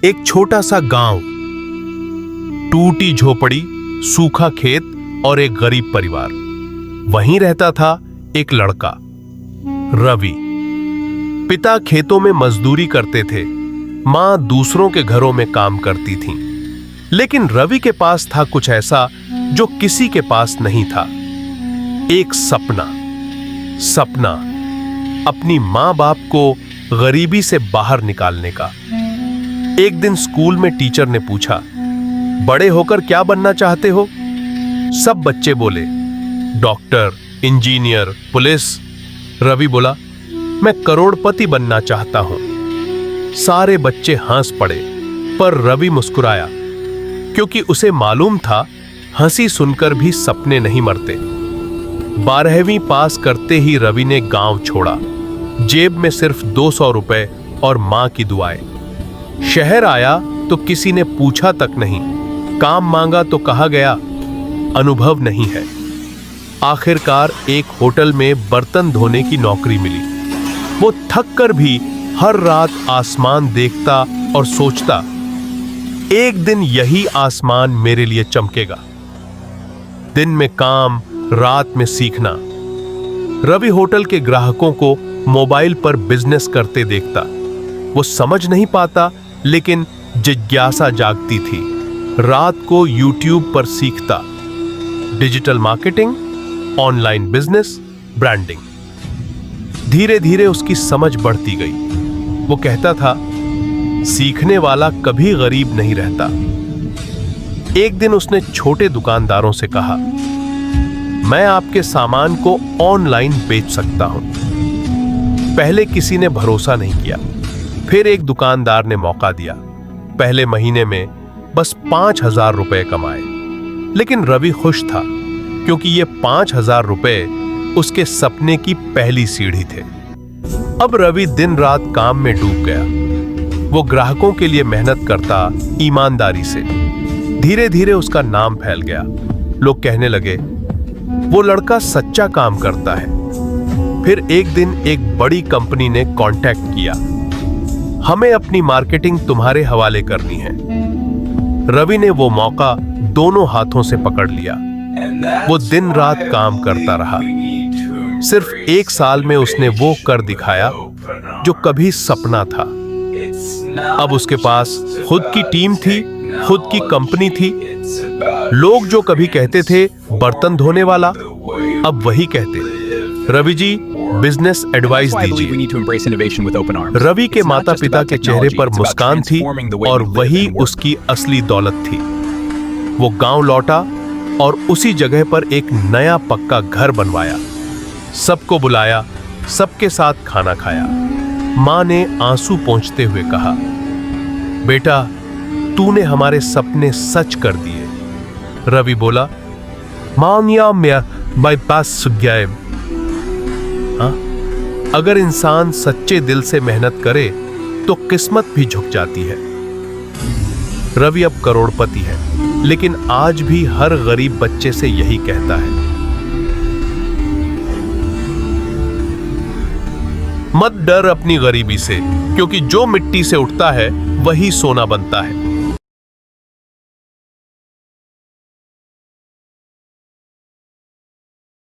एक छोटा सा गांव, टूटी झोपड़ी, सूखा खेत और एक गरीब परिवार। वहीं रहता था एक लड़का, रवि। पिता खेतों में मजदूरी करते थे, मां दूसरों के घरों में काम करती थी। लेकिन रवि के पास था कुछ ऐसा जो किसी के पास नहीं था। एक सपना अपनी मां बाप को गरीबी से बाहर निकालने का। एक दिन स्कूल में टीचर ने पूछा, बड़े होकर क्या बनना चाहते हो? सब बच्चे बोले, डॉक्टर, इंजीनियर, पुलिस। रवि बोला, मैं करोड़पति बनना चाहता हूं। सारे बच्चे हंस पड़े, पर रवि मुस्कुराया, क्योंकि उसे मालूम था हंसी सुनकर भी सपने नहीं मरते। 12वीं पास करते ही रवि ने गांव छोड़ा। जेब में सिर्फ 200 रुपए और मां की दुआएं। शहर आया तो किसी ने पूछा तक नहीं। काम मांगा तो कहा गया, अनुभव नहीं है। आखिरकार एक होटल में बर्तन धोने की नौकरी मिली। वो थक कर भी हर रात आसमान देखता और सोचता, एक दिन यही आसमान मेरे लिए चमकेगा। दिन में काम, रात में सीखना। रवि होटल के ग्राहकों को मोबाइल पर बिजनेस करते देखता। वो समझ नहीं पाता, लेकिन जिज्ञासा जागती थी। रात को यूट्यूब पर सीखता, digital marketing, online business, branding. धीरे धीरे उसकी समझ बढ़ती गई। वो कहता था, सीखने वाला कभी गरीब नहीं रहता। एक दिन उसने छोटे दुकानदारों से कहा, मैं आपके सामान को ऑनलाइन बेच सकता हूं। पहले किसी ने भरोसा नहीं किया। फिर एक दुकानदार ने मौका दिया। पहले महीने में बस 5,000 रुपए कमाए। लेकिन रवि खुश था, क्योंकि ये 5,000 रुपए उसके सपने की पहली सीढ़ी थे। अब रवि दिन रात काम में डूब गया। वो ग्राहकों के लिए मेहनत करता, ईमानदारी से। धीरे धीरे उसका नाम फैल गया। लोग कहने लगे, वो लड़का सच्चा काम करता है। फिर एक दिन एक बड़ी कंपनी ने कांटेक्ट किया, हमें अपनी मार्केटिंग तुम्हारे हवाले करनी है। रवि ने वो मौका दोनों हाथों से पकड़ लिया। वो दिन रात काम करता रहा। सिर्फ 1 साल में उसने वो कर दिखाया जो कभी सपना था। अब उसके पास खुद की टीम थी, खुद की कंपनी थी। लोग जो कभी कहते थे बर्तन धोने वाला, अब वही कहते, रवि जी बिजनेस एडवाइस दीजिए। रवि के माता पिता के चेहरे पर मुस्कान थी, और वही उसकी असली दौलत थी। वो गांव लौटा और उसी जगह पर एक नया पक्का घर बनवाया। सबको बुलाया, सबके साथ खाना खाया। मां ने आंसू पोंछते हुए कहा, बेटा, तूने हमारे सपने सच कर दिए। रवि बोला, मानिया मैं बाईपास सुग्याए। अगर इंसान सच्चे दिल से मेहनत करे तो किस्मत भी झुक जाती है। रवि अब करोड़पति है, लेकिन आज भी हर गरीब बच्चे से यही कहता है, मत डर अपनी गरीबी से, क्योंकि जो मिट्टी से उठता है वही सोना बनता है।